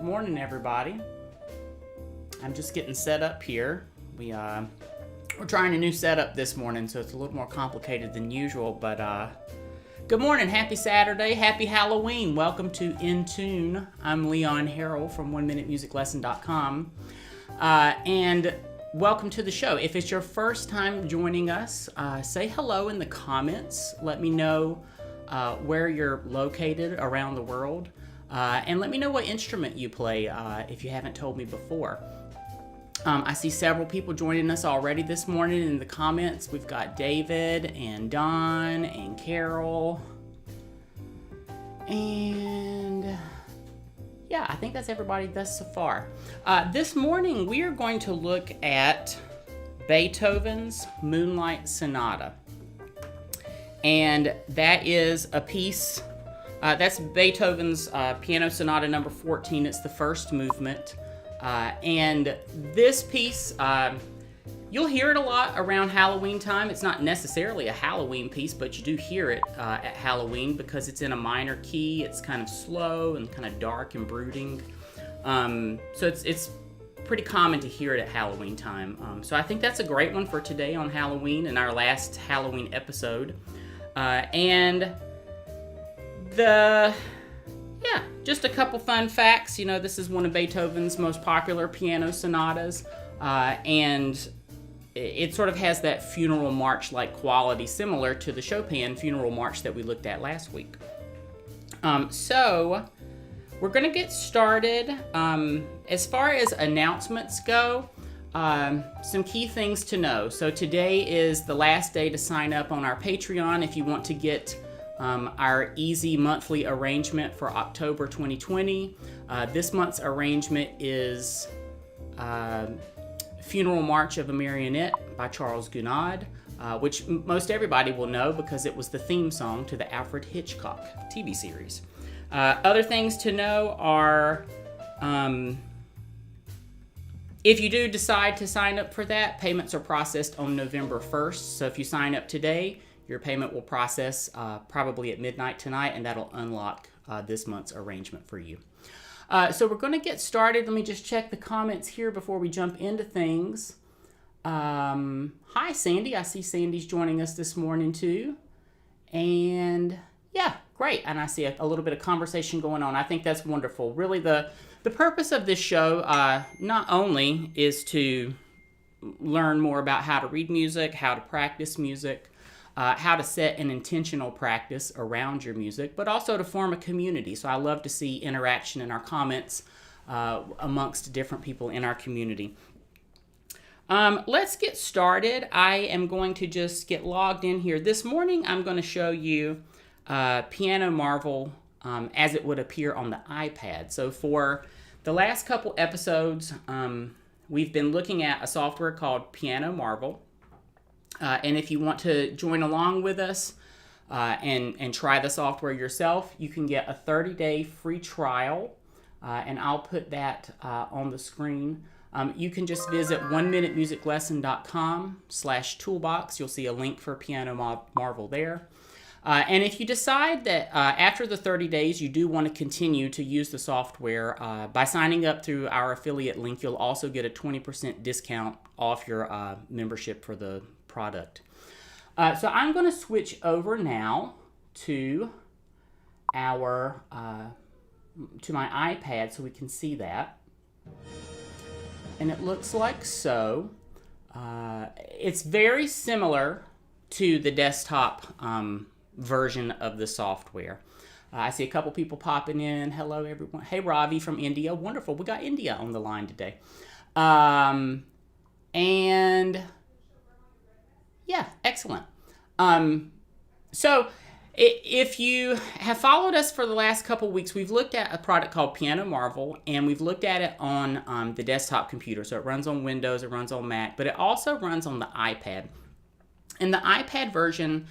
Good morning, everybody. I'm just getting set up here. We're trying a new setup this morning, so it's a little more complicated than usual, but good morning, happy Saturday, happy Halloween. Welcome to In Tune. I'm Leon Harrell from OneMinuteMusicLesson.com, and welcome to the show. If it's your first time joining us, say hello in the comments. Let me know where you're located around the world, and let me know what instrument you play if you haven't told me before. I see several people joining us already this morning in the comments. We've got David and Don and Carol. And yeah, I think that's everybody thus so far. This morning we are going to look at Beethoven's Moonlight Sonata. And that is a piece, that's Beethoven's Piano Sonata number 14. It's the first movement. And this piece, you'll hear it a lot around Halloween time. It's not necessarily a Halloween piece, but you do hear it at Halloween because it's in a minor key. It's kind of slow and kind of dark and brooding. So it's pretty common to hear it at Halloween time. So I think that's a great one for today on Halloween and our last Halloween episode. Just a couple fun facts. You know, this is one of Beethoven's most popular piano sonatas, and it sort of has that funeral march-like quality similar to the Chopin funeral march that we looked at last week. So we're going to get started. As far as announcements go, some key things to know. So today is the last day to sign up on our Patreon if you want to get our easy monthly arrangement for October 2020. This month's arrangement is Funeral March of a Marionette by Charles Gounod, which most everybody will know because it was the theme song to the Alfred Hitchcock TV series. Other things to know are, if you do decide to sign up for that, payments are processed on November 1st. So if you sign up today, your payment will process probably at midnight tonight, and that'll unlock this month's arrangement for you. So we're going to get started. Let me just check the comments here before we jump into things. Hi, Sandy. I see Sandy's joining us this morning, too. And yeah, great. And I see a little bit of conversation going on. I think that's wonderful. Really, the purpose of this show not only is to learn more about how to read music, how to practice music, how to set an intentional practice around your music, but also to form a community. So I love to see interaction in our comments amongst different people in our community. Let's get started. I am going to just get logged in here. This morning I'm going to show you Piano Marvel as it would appear on the iPad. So for the last couple episodes, we've been looking at a software called Piano Marvel. And if you want to join along with us and try the software yourself, you can get a 30-day free trial, and I'll put that on the screen. You can just visit OneMinuteMusicLesson.com/toolbox. You'll see a link for Piano Marvel there. And if you decide that after the 30 days you do want to continue to use the software, by signing up through our affiliate link, you'll also get a 20% discount off your membership for the product. So I'm going to switch over now to our to my iPad so we can see that. And it looks like so. It's very similar to the desktop version of the software. I see a couple people popping in. Hello, everyone. Hey, Ravi from India. Wonderful. We got India on the line today. And yeah, excellent. So if you have followed us for the last couple weeks, we've looked at a product called Piano Marvel, and we've looked at it on the desktop computer. So it runs on Windows, it runs on Mac, but it also runs on the iPad. And the iPad version,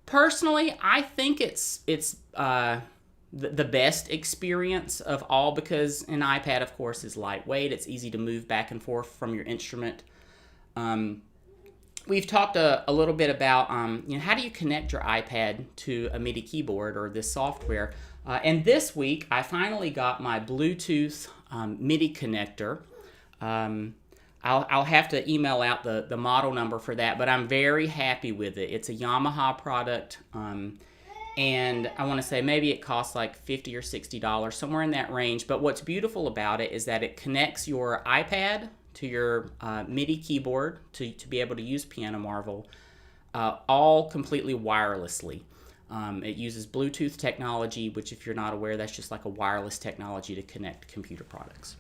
personally, I think it's the best experience of all, because an iPad, of course, is lightweight. It's easy to move back and forth from your instrument. We've talked a little bit about how do you connect your iPad to a MIDI keyboard or this software. And this week, I finally got my Bluetooth MIDI connector. I'll have to email out the model number for that, but I'm very happy with it. It's a Yamaha product, and I want to say maybe it costs like $50 or $60, somewhere in that range. But what's beautiful about it is that it connects your iPad to your MIDI keyboard to be able to use Piano Marvel, all completely wirelessly. It uses Bluetooth technology, which if you're not aware, that's just like a wireless technology to connect computer products.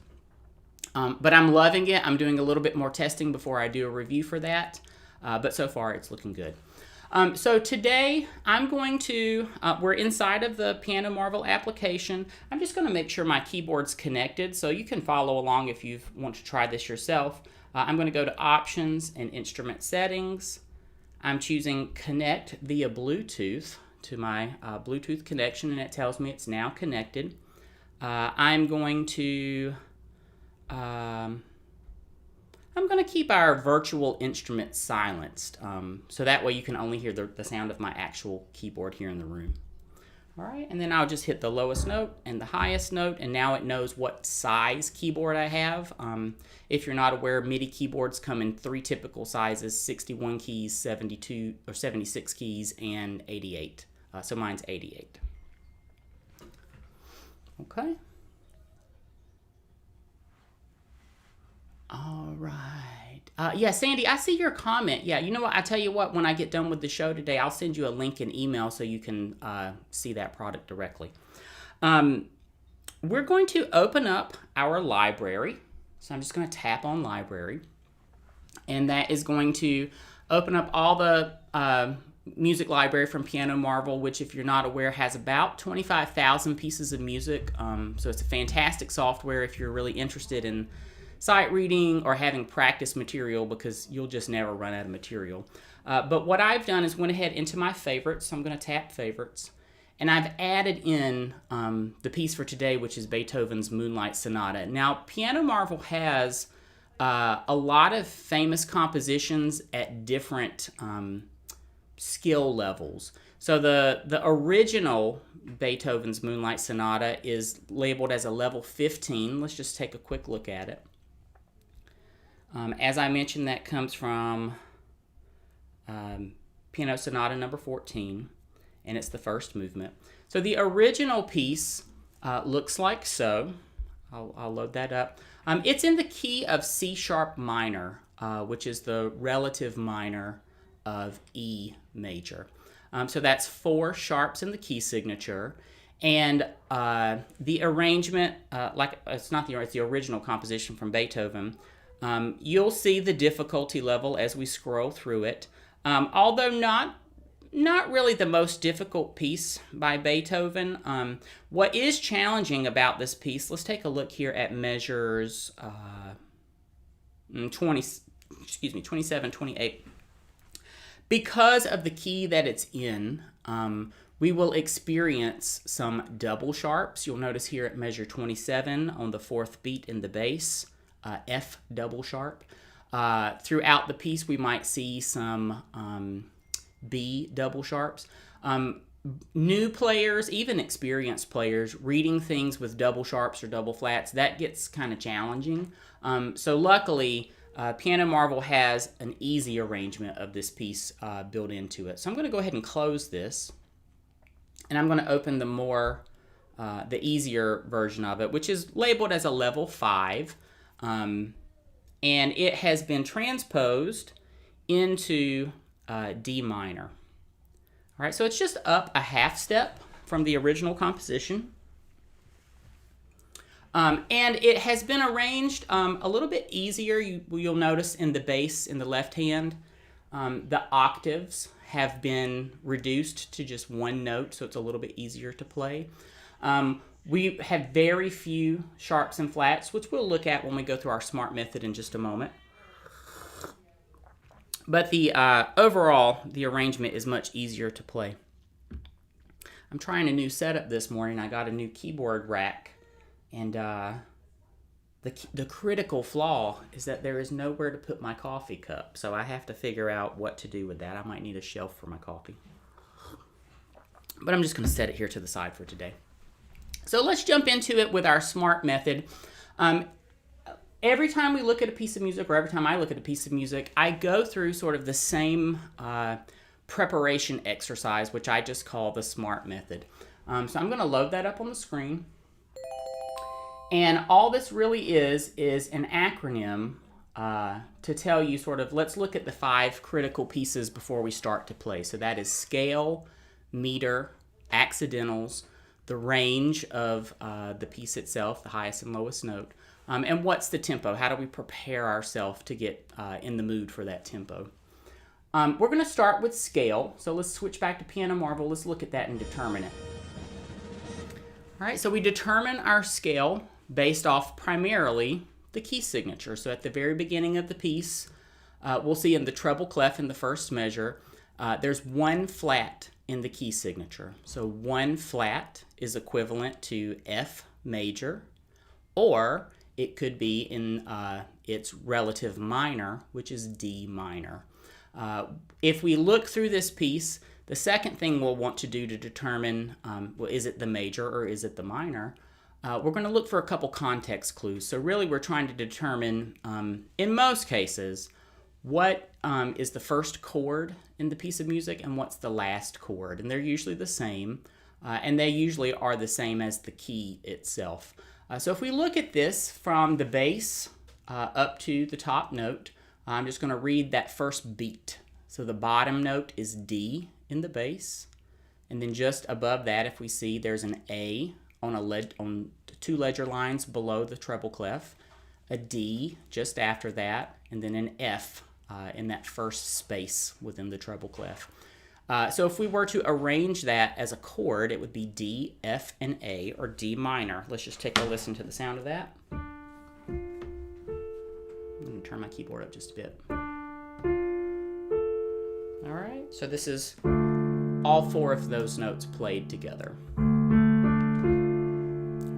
But I'm loving it. I'm doing a little bit more testing before I do a review for that. But so far, it's looking good. So today, I'm going to, we're inside of the Piano Marvel application. I'm just going to make sure my keyboard's connected, so you can follow along if you want to try this yourself. I'm going to go to Options and Instrument Settings. I'm choosing Connect via Bluetooth to my Bluetooth connection, and it tells me it's now connected. I'm going to keep our virtual instrument silenced, so that way you can only hear the sound of my actual keyboard here in the room. All right, and then I'll just hit the lowest note and the highest note, and now it knows what size keyboard I have. If you're not aware, MIDI keyboards come in 3 typical sizes: 61 keys, 72 or 76 keys, and 88. So mine's 88. Okay. All right. Yeah, Sandy, I see your comment. Yeah, you know what? I tell you what, when I get done with the show today, I'll send you a link in email so you can see that product directly. We're going to open up our library. So I'm just going to tap on library. And that is going to open up all the music library from Piano Marvel, which, if you're not aware, has about 25,000 pieces of music. So it's a fantastic software if you're really interested in sight reading or having practice material, because you'll just never run out of material. But what I've done is went ahead into my favorites. So I'm going to tap favorites, and I've added in the piece for today, which is Beethoven's Moonlight Sonata. Now, Piano Marvel has a lot of famous compositions at different skill levels. So the original Beethoven's Moonlight Sonata is labeled as a level 15. Let's just take a quick look at it. As I mentioned, that comes from Piano Sonata number 14, and it's the first movement. So the original piece looks like so. I'll load that up. It's in the key of C sharp minor, which is the relative minor of E major. So that's 4 sharps in the key signature. And the arrangement, it's the original composition from Beethoven. You'll see the difficulty level as we scroll through it. Although not really the most difficult piece by Beethoven. What is challenging about this piece, let's take a look here at measures 27, 28. Because of the key that it's in, we will experience some double sharps. You'll notice here at measure 27 on the 4th beat in the bass, F double sharp. Throughout the piece, we might see some B double sharps. New players, even experienced players, reading things with double sharps or double flats, that gets kind of challenging. So luckily, Piano Marvel has an easy arrangement of this piece built into it. So I'm going to go ahead and close this, and I'm going to open the easier version of it, which is labeled as a level 5, and it has been transposed into D minor. All right, so it's just up a half step from the original composition. And it has been arranged a little bit easier. You'll notice in the bass in the left hand, the octaves have been reduced to just 1 note, so it's a little bit easier to play. We have very few sharps and flats, which we'll look at when we go through our smart method in just a moment. But overall, the arrangement is much easier to play. I'm trying a new setup this morning. I got a new keyboard rack. And the critical flaw is that there is nowhere to put my coffee cup. So I have to figure out what to do with that. I might need a shelf for my coffee. But I'm just going to set it here to the side for today. So let's jump into it with our smart method. Um, every time we look at a piece of music, or every time I look at a piece of music, I go through sort of the same preparation exercise, which I just call the SMART method. So I'm going to load that up on the screen. And all this really is an acronym to tell you sort of, let's look at the 5 critical pieces before we start to play. So that is scale, meter, accidentals, the range of the piece itself, the highest and lowest note, and what's the tempo? How do we prepare ourselves to get in the mood for that tempo? We're going to start with scale. So let's switch back to Piano Marvel. Let's look at that and determine it. All right, so we determine our scale based off primarily the key signature. So at the very beginning of the piece, we'll see in the treble clef in the first measure, there's 1 flat in the key signature. So 1 flat is equivalent to F major, or it could be in its relative minor, which is D minor. If we look through this piece, the second thing we'll want to do to determine, well, is it the major or is it the minor? We're going to look for a couple context clues. So really we're trying to determine, in most cases, what is the first chord in the piece of music and what's the last chord. And they're usually the same, and they usually are the same as the key itself. So if we look at this from the bass up to the top note, I'm just going to read that first beat. So the bottom note is D in the bass, and then just above that, if we see, there's an A on 2 ledger lines below the treble clef, a D just after that, and then an F in that first space within the treble clef. So if we were to arrange that as a chord, it would be D, F, and A, or D minor. Let's just take a listen to the sound of that. I'm going to turn my keyboard up just a bit. All right, so this is all 4 of those notes played together. All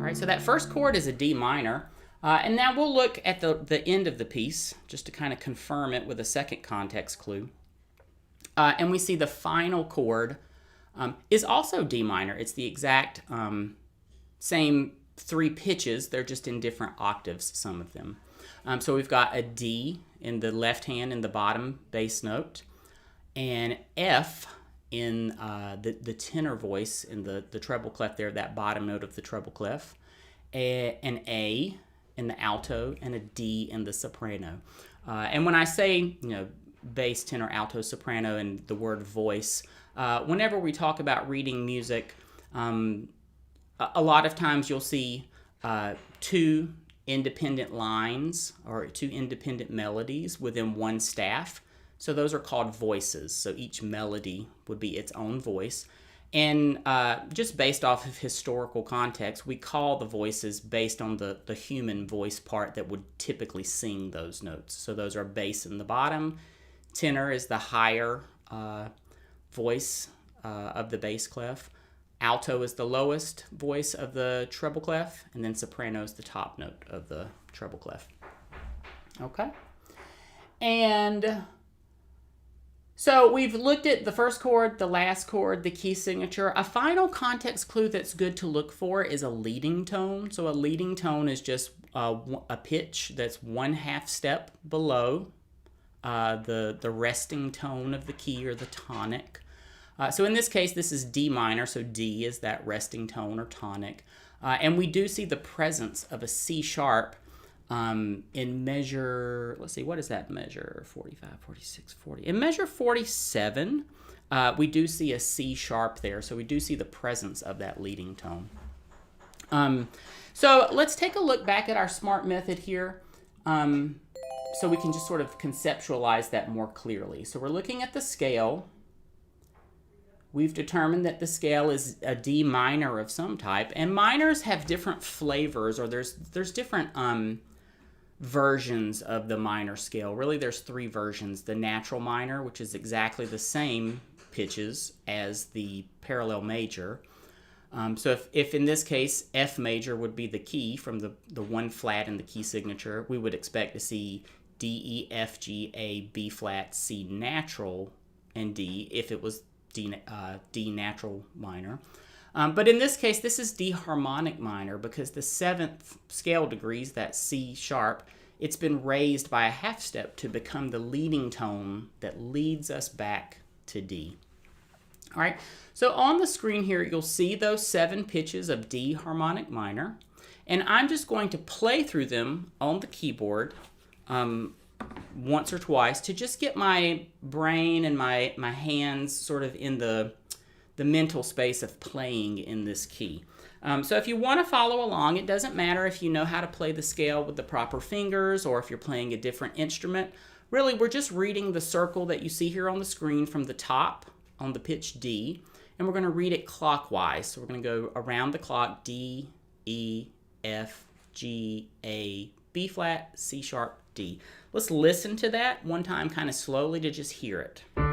right, so that first chord is a D minor. And now we'll look at the end of the piece, just to kind of confirm it with a second context clue. And we see the final chord is also D minor. It's the exact same 3 pitches. They're just in different octaves, some of them. So we've got a D in the left hand in the bottom bass note, and F in the tenor voice in the treble clef there, that bottom note of the treble clef, an A in the alto, and a D in the soprano. And when I say, bass, tenor, alto, soprano, and the word voice, whenever we talk about reading music, a lot of times you'll see 2 independent lines or 2 independent melodies within one staff. So those are called voices. So each melody would be its own voice. And just based off of historical context, we call the voices based on the human voice part that would typically sing those notes. So those are bass in the bottom, tenor is the higher voice of the bass clef, alto is the lowest voice of the treble clef, and then soprano is the top note of the treble clef. Okay? And so we've looked at the first chord, the last chord, the key signature. A final context clue that's good to look for is a leading tone. So a leading tone is just a pitch that's 1/2 step below the resting tone of the key or the tonic. So in this case, this is D minor, so D is that resting tone or tonic. And we do see the presence of a C sharp in measure, let's see, what is that measure? 45, 46, 40. In measure 47, we do see a C sharp there, so we do see the presence of that leading tone. So let's take a look back at our SMART method here, so we can just sort of conceptualize that more clearly. So we're looking at the scale. We've determined that the scale is a D minor of some type, and minors have different flavors, or there's different versions of the minor scale. Really, there's 3 versions. The natural minor, which is exactly the same pitches as the parallel major. So if in this case, F major would be the key from the 1 flat in the key signature, we would expect to see D, E, F, G, A, B flat, C natural, and D if it was D natural minor. But in this case, this is D harmonic minor because the 7th scale degree is that C sharp. It's been raised by a half step to become the leading tone that leads us back to D. All right, so on the screen here, you'll see those 7 pitches of D harmonic minor, and I'm just going to play through them on the keyboard once or twice to just get my brain and my hands sort of in the mental space of playing in this key. So if you want to follow along, it doesn't matter if you know how to play the scale with the proper fingers or if you're playing a different instrument. Really, we're just reading the circle that you see here on the screen from the top on the pitch D, and we're going to read it clockwise. So we're going to go around the clock: D, E, F, G, A, B flat, C sharp, D. Let's listen to that one time kind of slowly to just hear it. All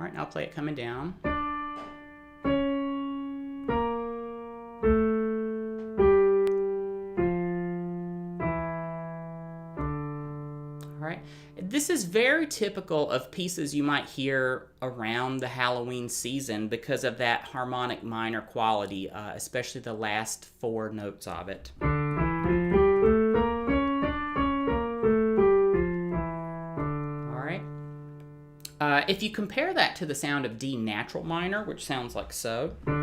right, now I'll play it coming down. This is very typical of pieces you might hear around the Halloween season because of that harmonic minor quality, especially the last 4 notes of it. All right. If you compare that to the sound of D natural minor, which sounds like so, all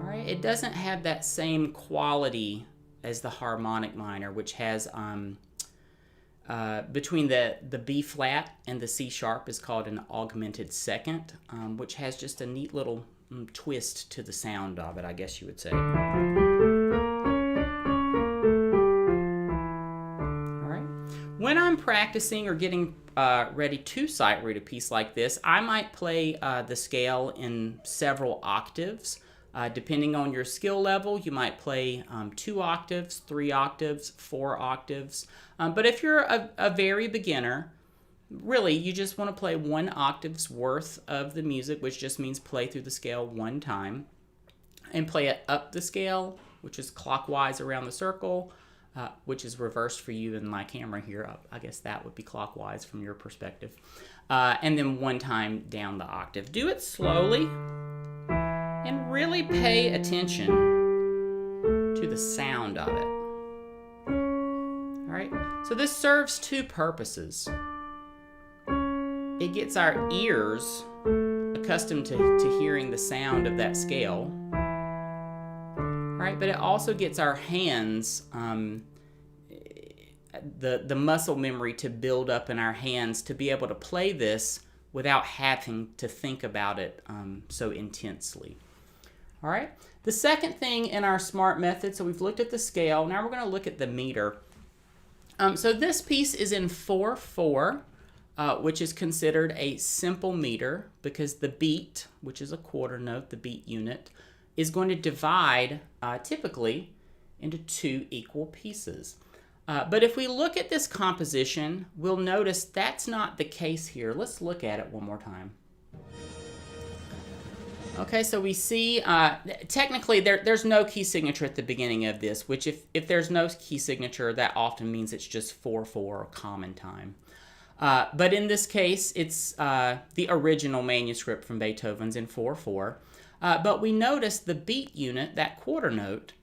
right, it doesn't have that same quality as the harmonic minor, which has between the B flat and the C sharp is called an augmented second, which has just a neat little twist to the sound of it, I guess you would say. All right. When I'm practicing or getting ready to sight read a piece like this, I might play the scale in several octaves. Depending on your skill level, you might play 2 octaves, 3 octaves, 4 octaves. But if you're a very beginner, really, you just want to play 1 octave's worth of the music, which just means play through the scale 1 time, and play it up the scale, which is clockwise around the circle, which is reversed for you in my camera here. I guess that would be clockwise from your perspective. And then 1 time down the octave. Do it slowly. And really pay attention to the sound of it. All right, so this serves 2 purposes. It gets our ears accustomed to hearing the sound of that scale. All right, but it also gets our hands, the muscle memory to build up in our hands to be able to play this without having to think about it so intensely. All right, the second thing in our SMART method, so we've looked at the scale, now we're going to look at the meter. So this piece is in 4/4, which is considered a simple meter because the beat, which is a quarter note, the beat unit, is going to divide typically into 2 equal pieces. But if we look at this composition, we'll notice that's not the case here. Let's look at it one more time. Okay, so we see, technically there's no key signature at the beginning of this, which if there's no key signature, that often means it's just 4/4 or common time. But in this case, it's the original manuscript from Beethoven's in 4/4. But we notice the beat unit, that quarter note,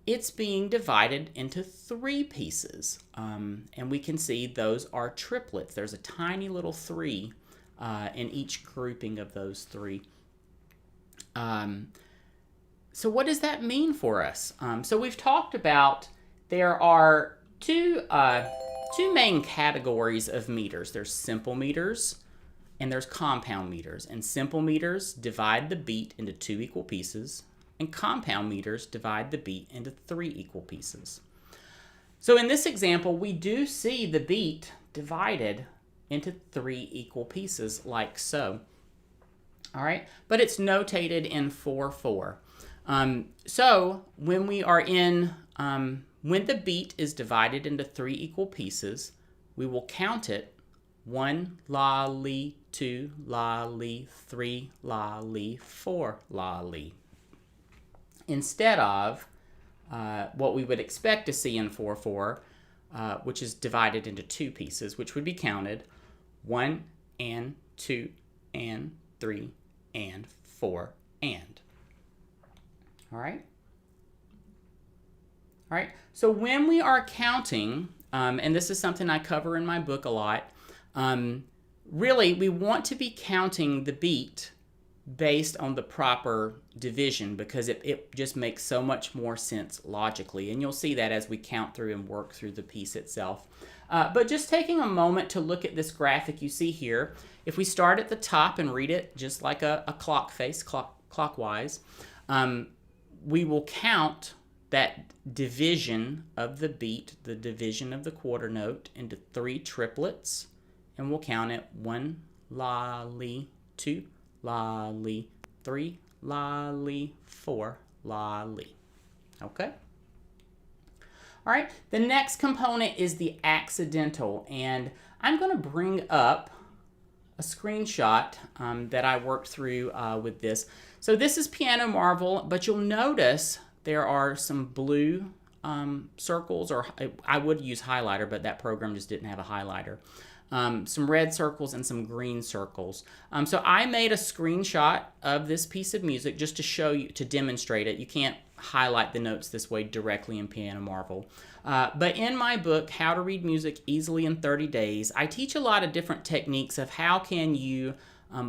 it's being divided into 3 pieces. And we can see those are triplets. There's a tiny little 3 in each grouping of those 3. So what does that mean for us? So we've talked about there are two main categories of meters. There's simple meters and there's compound meters. And simple meters divide the beat into 2 equal pieces, and compound meters divide the beat into 3 equal pieces. So in this example, we do see the beat divided into 3 equal pieces like so. All right, but it's notated in 4/4. So when we are in, when the beat is divided into 3 equal pieces, we will count it 1 la li, 2 la li, 3 la li, 4 la li. Instead of what we would expect to see in 4/4, which is divided into two pieces, which would be counted 1 and 2 and 3 and 4 and. All right? All right, so when we are counting, and this is something I cover in my book a lot, really we want to be counting the beat based on the proper division because it just makes so much more sense logically. And you'll see that as we count through and work through the piece itself. But just taking a moment to look at this graphic you see here, if we start at the top and read it just like a clock face, clockwise, we will count that division of the beat, the division of the quarter note, into 3 triplets, and we'll count it 1, la, li, 2, la, li, 3, la, li, 4, la, li. Okay? All right, the next component is the accidental, and I'm going to bring up a screenshot that I worked through with this. So this is Piano Marvel, but you'll notice there are some blue circles, or I would use highlighter, but that program just didn't have a highlighter. Some red circles and some green circles. So I made a screenshot of this piece of music just to show you, to demonstrate it. You can't highlight the notes this way directly in Piano Marvel. But in my book, How to Read Music Easily in 30 Days, I teach a lot of different techniques of how can you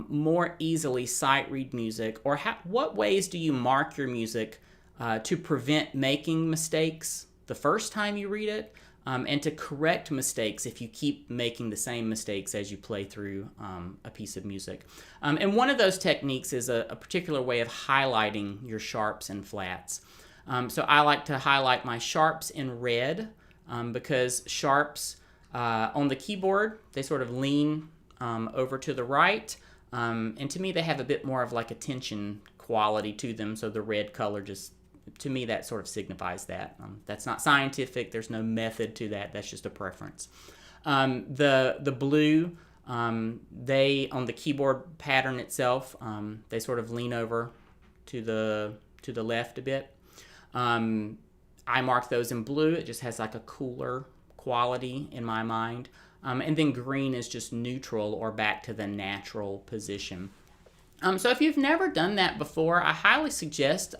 more easily sight read music, or what ways do you mark your music to prevent making mistakes the first time you read it, and to correct mistakes if you keep making the same mistakes as you play through a piece of music. And one of those techniques is a particular way of highlighting your sharps and flats. So I like to highlight my sharps in red because sharps on the keyboard, they sort of lean over to the right. And to me, they have a bit more of like a tension quality to them, so the red color just, to me, that sort of signifies that. That's not scientific. There's no method to that. That's just a preference. The blue, they, on the keyboard pattern itself, they sort of lean over to the left a bit. I mark those in blue. It just has like a cooler quality in my mind. And then green is just neutral or back to the natural position. So if you've never done that before, I highly suggest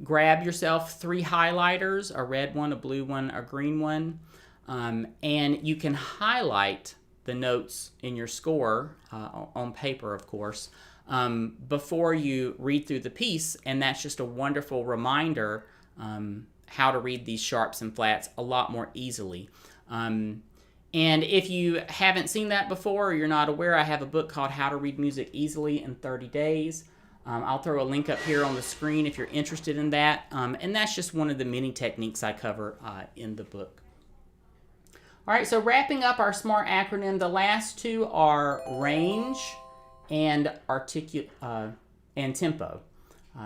grab yourself 3 highlighters, a red one, a blue one, a green one, and you can highlight the notes in your score on paper, of course, before you read through the piece, and that's just a wonderful reminder how to read these sharps and flats a lot more easily. And if you haven't seen that before or you're not aware, I have a book called How to Read Music Easily in 30 Days. I'll throw a link up here on the screen if you're interested in that. And that's just one of the many techniques I cover in the book. All right, so wrapping up our SMART acronym, the last 2 are range and and tempo.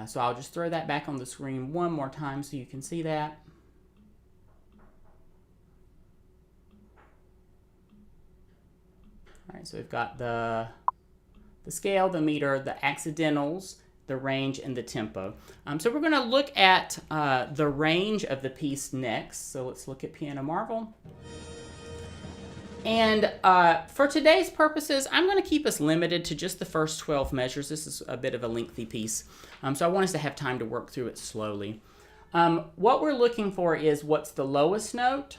So I'll just throw that back on the screen one more time so you can see that. All right, so we've got the scale, the meter, the accidentals, the range, and the tempo. So we're going to look at the range of the piece next. So let's look at Piano Marvel. And for today's purposes, I'm going to keep us limited to just the first 12 measures. This is a bit of a lengthy piece, so I want us to have time to work through it slowly. What we're looking for is what's the lowest note,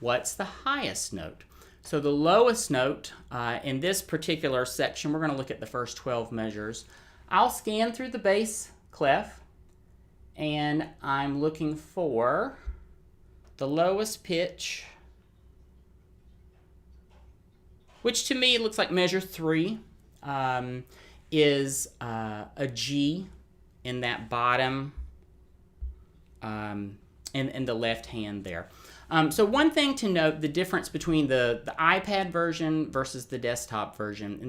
what's the highest note. So the lowest note in this particular section, we're going to look at the first 12 measures. I'll scan through the bass clef, and I'm looking for the lowest pitch, which to me looks like measure 3, is a G in that bottom, in the left hand there. So one thing to note, the difference between the iPad version versus the desktop version.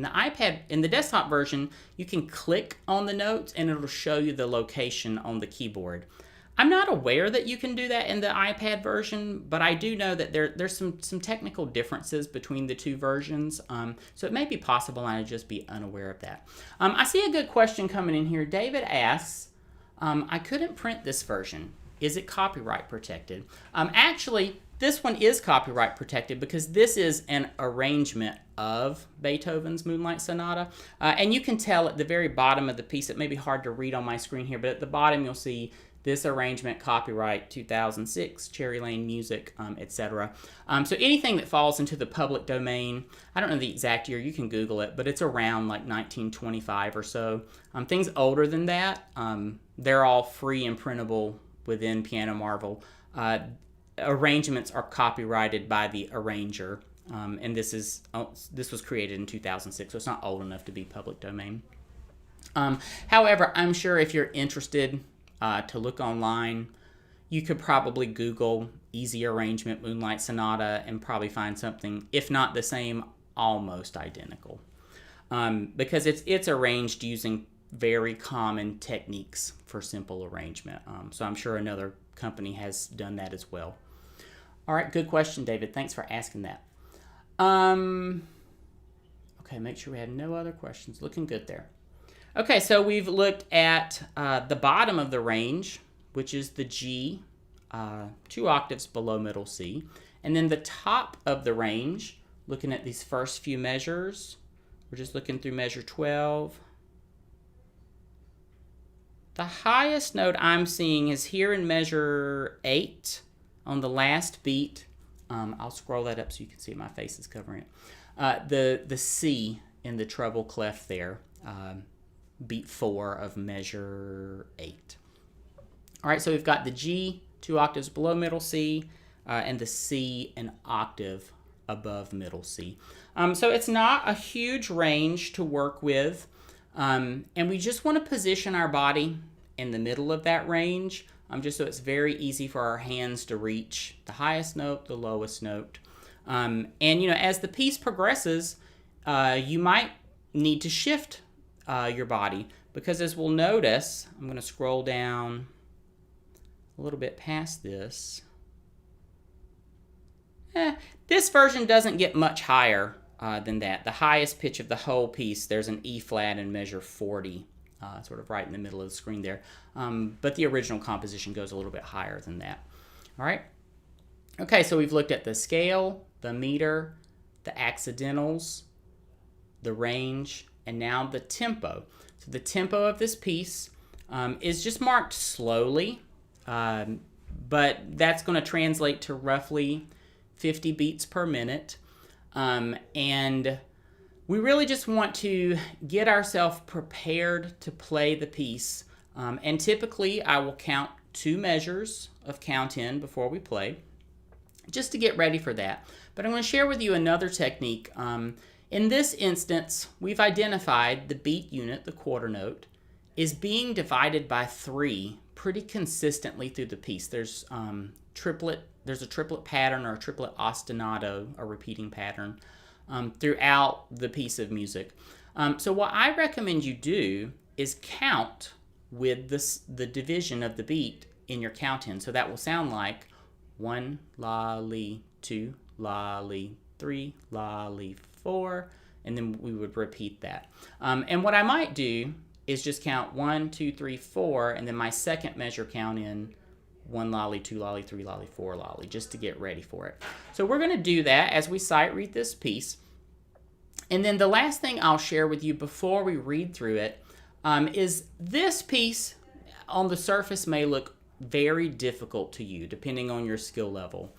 In the desktop version, you can click on the notes and it'll show you the location on the keyboard. I'm not aware that you can do that in the iPad version, but I do know that there's some technical differences between the 2 versions. So it may be possible and I'd just be unaware of that. I see a good question coming in here. David asks, I couldn't print this version. is it copyright protected? Actually, this one is copyright protected because this is an arrangement of Beethoven's Moonlight Sonata. And you can tell at the very bottom of the piece, it may be hard to read on my screen here, but at the bottom you'll see this arrangement, copyright 2006, Cherry Lane Music, etc. So anything that falls into the public domain, I don't know the exact year, you can Google it, but it's around like 1925 or so. Things older than that, they're all free and printable within Piano Marvel. Arrangements are copyrighted by the arranger, and this was created in 2006, so it's not old enough to be public domain. However, I'm sure if you're interested to look online, you could probably Google easy arrangement Moonlight Sonata and probably find something, if not the same, almost identical. Because it's arranged using very common techniques for simple arrangement. So I'm sure another company has done that as well. All right, good question, David. Thanks for asking that. Okay, make sure we had no other questions. Looking good there. Okay, so we've looked at the bottom of the range, which is the G, 2 octaves below middle C. And then the top of the range, looking at these first few measures, we're just looking through measure 12. The highest note I'm seeing is here in measure 8 on the last beat. I'll scroll that up so you can see my face is covering it. The C in the treble clef there. Beat 4 of measure 8. All right, so we've got the G 2 octaves below middle C, and the C an octave above middle C. So it's not a huge range to work with, and we just want to position our body in the middle of that range, just so it's very easy for our hands to reach the highest note, the lowest note. And as the piece progresses, you might need to shift your body, because as we'll notice, I'm going to scroll down a little bit past this. This version doesn't get much higher than that. The highest pitch of the whole piece, there's an E flat in measure 40, sort of right in the middle of the screen there. But the original composition goes a little bit higher than that. All right. Okay, so we've looked at the scale, the meter, the accidentals, the range, and now the tempo. So the tempo of this piece is just marked slowly, but that's going to translate to roughly 50 beats per minute. And we really just want to get ourselves prepared to play the piece. And typically I will count 2 measures of count in before we play, just to get ready for that. But I'm going to share with you another technique. In this instance, we've identified the beat unit, the quarter note, is being divided by 3 pretty consistently through the piece. There's a triplet pattern or a triplet ostinato, a repeating pattern, throughout the piece of music. So what I recommend you do is count with the division of the beat in your count in. So that will sound like 1 la li, 2 la li, 3 la li, 4, and then we would repeat that. And what I might do is just count 1, 2, 3, 4, and then my second measure count in 1 lolly, 2 lolly, 3 lolly, 4 lolly, just to get ready for it. So we're going to do that as we sight read this piece. And then the last thing I'll share with you before we read through it is this piece on the surface may look very difficult to you, depending on your skill level.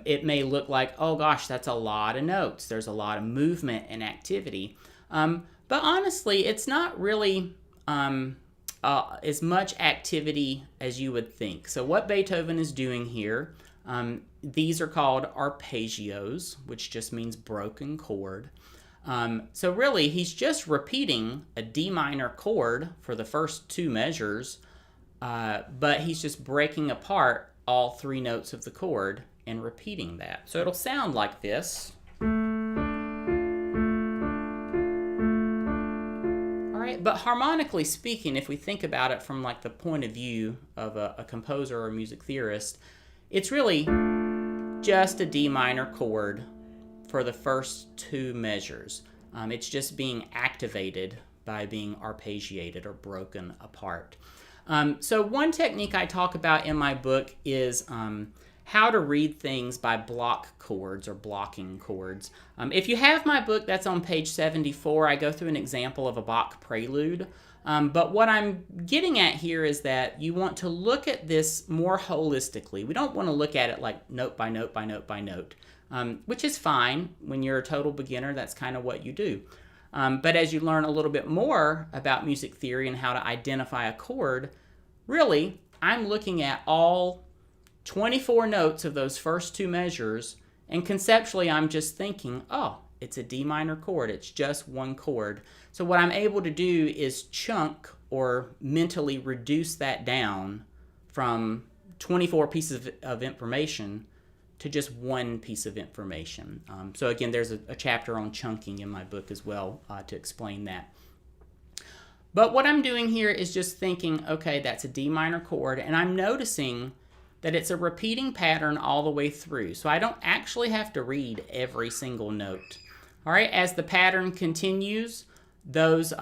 It may look like, oh gosh, that's a lot of notes. There's a lot of movement and activity. But honestly, it's not really as much activity as you would think. So what Beethoven is doing here, these are called arpeggios, which just means broken chord. So really, he's just repeating a D minor chord for the first 2 measures, but he's just breaking apart all 3 notes of the chord and repeating that. So it'll sound like this. All right, but harmonically speaking, if we think about it from like the point of view of a composer or a music theorist, it's really just a D minor chord for the first 2 measures. It's just being activated by being arpeggiated or broken apart. So one technique I talk about in my book is how to read things by block chords or blocking chords. If you have my book, that's on page 74. I go through an example of a Bach prelude. But what I'm getting at here is that you want to look at this more holistically. We don't want to look at it like note by note by note by note, which is fine. When you're a total beginner, that's kind of what you do. But as you learn a little bit more about music theory and how to identify a chord, really, I'm looking at all 24 notes of those first two measures, and conceptually I'm just thinking, oh, it's a D minor chord. It's just one chord. So what I'm able to do is chunk or mentally reduce that down from 24 pieces of information to just one piece of information. So again, there's a chapter on chunking in my book as well to explain that. But what I'm doing here is just thinking, okay, that's a D minor chord, and I'm noticing that it's a repeating pattern all the way through. So I don't actually have to read every single note. All right, as the pattern continues, those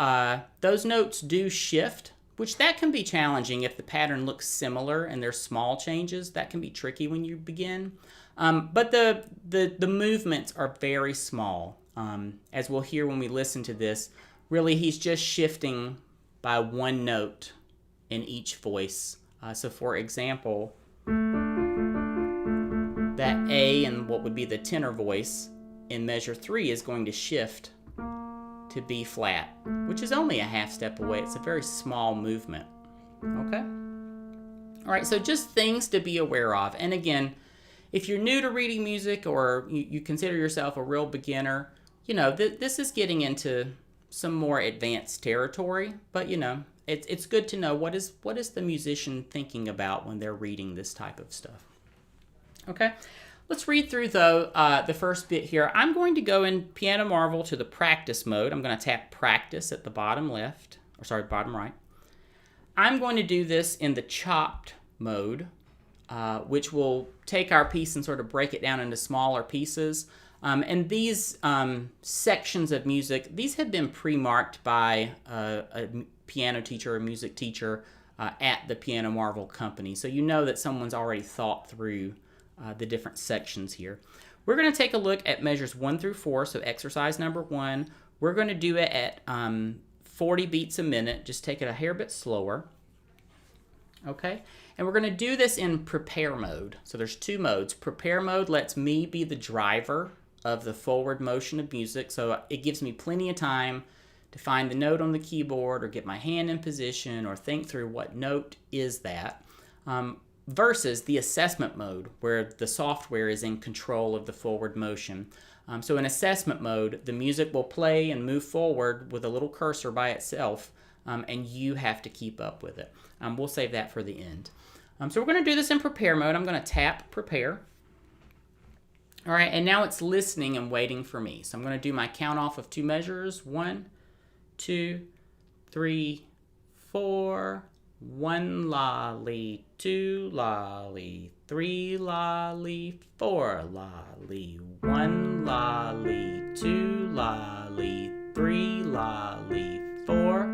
notes do shift, which that can be challenging if the pattern looks similar and there's small changes. That can be tricky when you begin. But the movements are very small. As we'll hear when we listen to this, really he's just shifting by one note in each voice. So for example, that A in what would be the tenor voice in measure 3 is going to shift to B flat, which is only a half step away. It's a very small movement. Okay? All right, so just things to be aware of. And again, if you're new to reading music or you consider yourself a real beginner, you know, this is getting into some more advanced territory, but you know, it's good to know what is the musician thinking about when they're reading this type of stuff. Okay, let's read through though the first bit here. I'm going to go in Piano Marvel to the practice mode. I'm going to tap practice at the bottom left, or sorry, bottom right. I'm going to do this in the chopped mode, which will take our piece and sort of break it down into smaller pieces. And these sections of music, these have been pre-marked by a piano teacher or music teacher at the Piano Marvel company. So you know that someone's already thought through the different sections here. We're going to take a look at measures 1 through 4, so exercise number 1. We're going to do it at 40 beats a minute. Just take it a hair bit slower. Okay? And we're going to do this in prepare mode. So there's two modes. Prepare mode lets me be the driver of the forward motion of music, so it gives me plenty of time to find the note on the keyboard or get my hand in position or think through what note is that, versus the assessment mode where the software is in control of the forward motion. So in assessment mode, the music will play and move forward with a little cursor by itself, and you have to keep up with it. We'll save that for the end. So we're going to do this in prepare mode. I'm going to tap prepare. All right, and now it's listening and waiting for me. So I'm going to do my count off of 2 measures. 1, 2, 3, 4. 1 lolly, 2 lolly, 3 lolly, 4 lolly. 1 lolly, 2 lolly, 3 lolly, 4.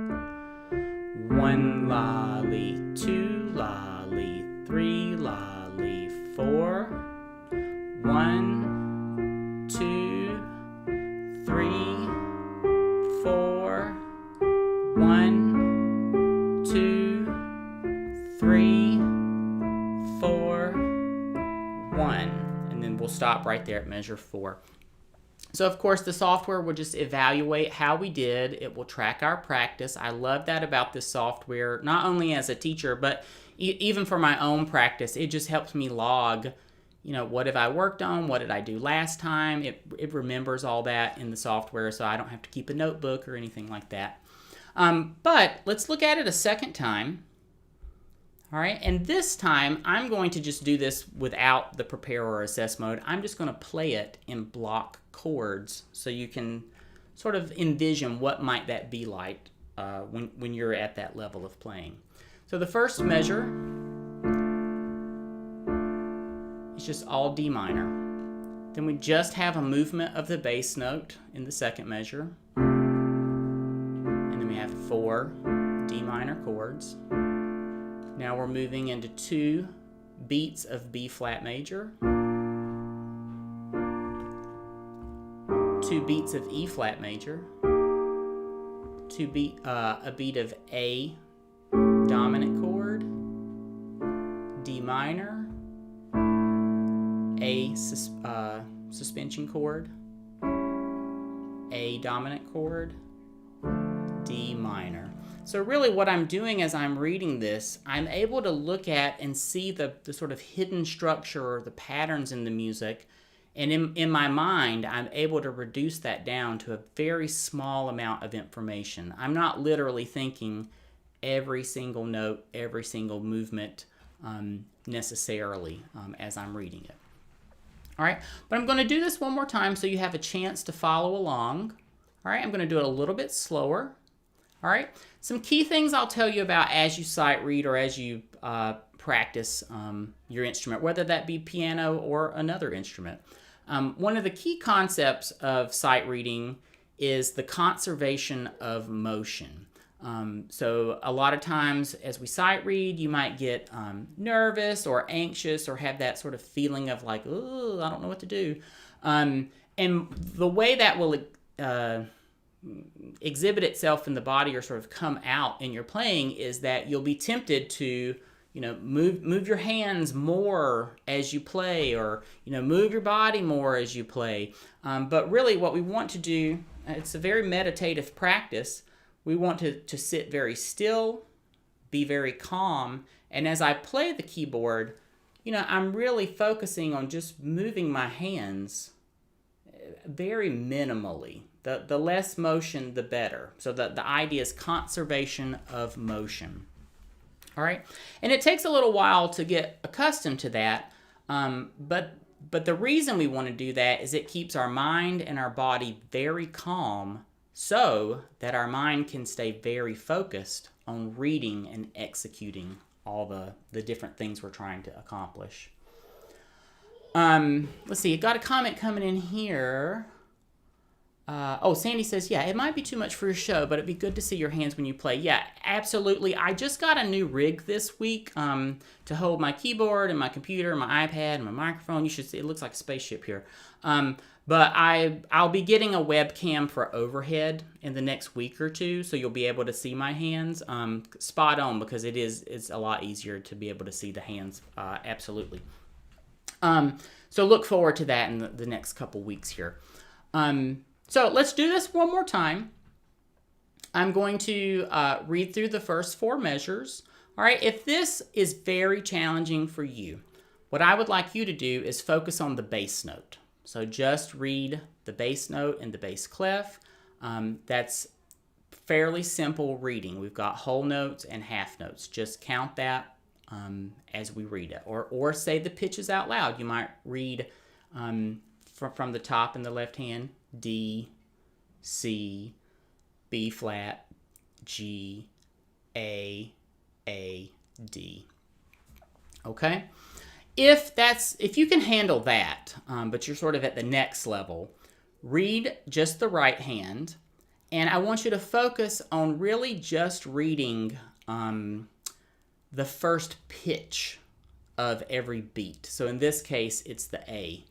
1 lolly, 2 lolly, 3 lolly, 4. 1, 2, 3, 4. 1, 2, 3, 4, 1. And then we'll stop right there at measure 4. So of course the software will just evaluate how we did. It will track our practice. I love that about this software, not only as a teacher, but even for my own practice. It just helps me log, you know, what have I worked on? What did I do last time? It remembers all that in the software, so I don't have to keep a notebook or anything like that. But let's look at it a second time. All right, and this time I'm going to just do this without the prepare or assess mode. I'm just going to play it in block chords so you can sort of envision what might that be like when you're at that level of playing. So the first measure is just all D minor. Then we just have a movement of the bass note in the second measure. And then we have 4 D minor chords. Now we're moving into 2 beats of B flat major, 2 beats of E flat major, a beat of A dominant chord, D minor, A suspension chord, A dominant chord, D minor. So really what I'm doing as I'm reading this, I'm able to look at and see the sort of hidden structure or the patterns in the music. And in my mind, I'm able to reduce that down to a very small amount of information. I'm not literally thinking every single note, every single movement necessarily as I'm reading it. All right, but I'm going to do this one more time so you have a chance to follow along. All right, I'm going to do it a little bit slower. All right, some key things I'll tell you about as you sight read or as you practice your instrument, whether that be piano or another instrument. One of the key concepts of sight reading is the conservation of motion. So a lot of times as we sight read, you might get nervous or anxious or have that sort of feeling of like, oh, I don't know what to do. And the way that will exhibit itself in the body or sort of come out in your playing is that you'll be tempted to, move your hands more as you play, or, move your body more as you play. But really what we want to do, it's a very meditative practice. We want to sit very still, be very calm, and as I play the keyboard, I'm really focusing on just moving my hands very minimally. The less motion, the better. So the idea is conservation of motion. All right, and it takes a little while to get accustomed to that, but the reason we want to do that is it keeps our mind and our body very calm so that our mind can stay very focused on reading and executing all the different things we're trying to accomplish. Let's see, got a comment coming in here. Sandy says, yeah, it might be too much for your show, but it'd be good to see your hands when you play. Yeah, absolutely. I just got a new rig this week to hold my keyboard and my computer and my iPad and my microphone. You should see, it looks like a spaceship here. But I'll be getting a webcam for overhead in the next week or two, so you'll be able to see my hands. Spot on, because it's a lot easier to be able to see the hands, absolutely. So look forward to that in the next couple weeks here. So let's do this one more time. I'm going to read through the first 4 measures. All right, if this is very challenging for you, what I would like you to do is focus on the bass note. So just read the bass note and the bass clef. That's fairly simple reading. We've got whole notes and half notes. Just count that as we read it. Or say the pitches out loud. You might read from the top in the left hand, D, C, B flat, G, A, D. Okay? If you can handle that, but you're sort of at the next level, read just the right hand, and I want you to focus on really just reading the first pitch of every beat. So in this case, it's the A.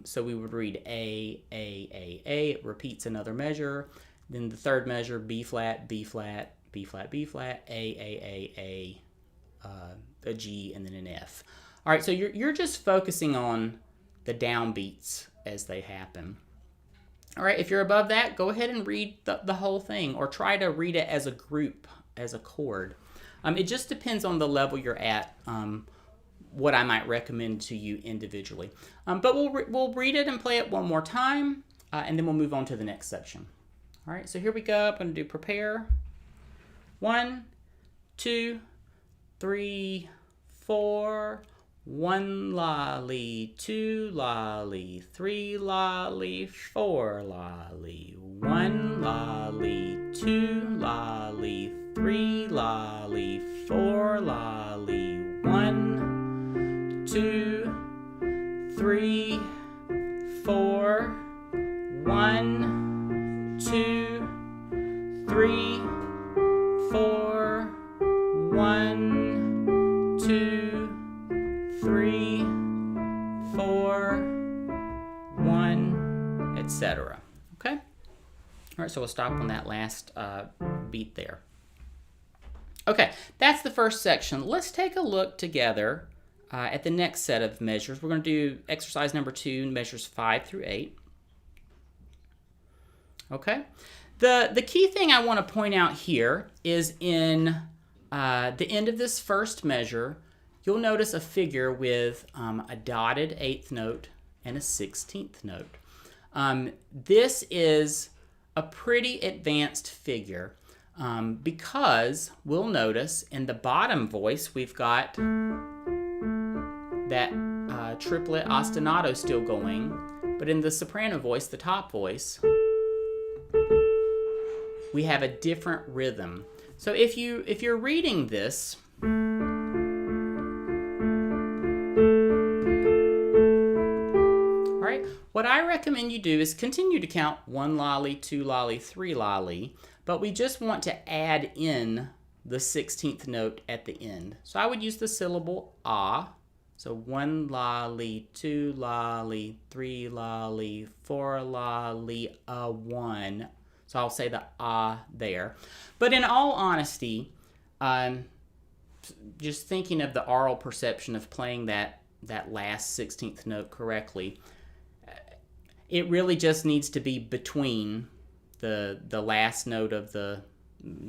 So we would read A. It repeats another measure. Then the third measure, B flat, B flat, B flat, B flat, A, a G, and then an F. All right, so you're just focusing on the downbeats as they happen. All right, if you're above that, go ahead and read the whole thing, or try to read it as a group, as a chord. It just depends on the level you're at, what I might recommend to you individually. But we'll read it and play it one more time, and then we'll move on to the next section. All right, so here we go. I'm going to do prepare. 1, 2, 3, 4. 1 lolly, 2 lolly, 3 lolly, 4 lolly. 1 lolly, 2 lolly, 3 lolly, 4 lolly. 1, 2, 3, 4. 1, 2, 3, 4. 1, etc. Okay? All right, so we'll stop on that last beat there. Okay, that's the first section. Let's take a look together at the next set of measures. We're going to do exercise number 2, measures 5 through 8. Okay, the key thing I want to point out here is in the end of this first measure, you'll notice a figure with a dotted 8th note and a 16th note. This is a pretty advanced figure because we'll notice in the bottom voice we've got that triplet ostinato still going, but in the soprano voice, the top voice, we have a different rhythm. So if you're reading this, all right, what I recommend you do is continue to count 1 lolly, 2 lolly, 3 lolly, but we just want to add in the 16th note at the end. So I would use the syllable ah. So 1 lolly, 2 lolly, 3 lolly, 4 lolly, 1. So I'll say the ah there. But in all honesty, just thinking of the aural perception of playing that last 16th note correctly, it really just needs to be between the last note of the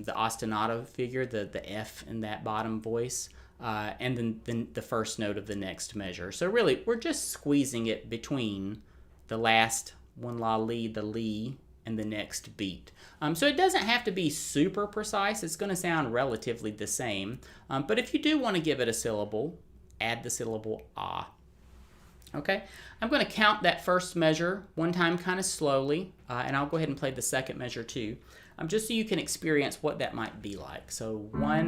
ostinato figure, the F in that bottom voice, and then the first note of the next measure. So really, we're just squeezing it between the last 1 lolly, the li, and the next beat. So it doesn't have to be super precise. It's going to sound relatively the same. But if you do want to give it a syllable, add the syllable ah. Okay, I'm going to count that first measure one time kind of slowly, and I'll go ahead and play the second measure too, just so you can experience what that might be like. So let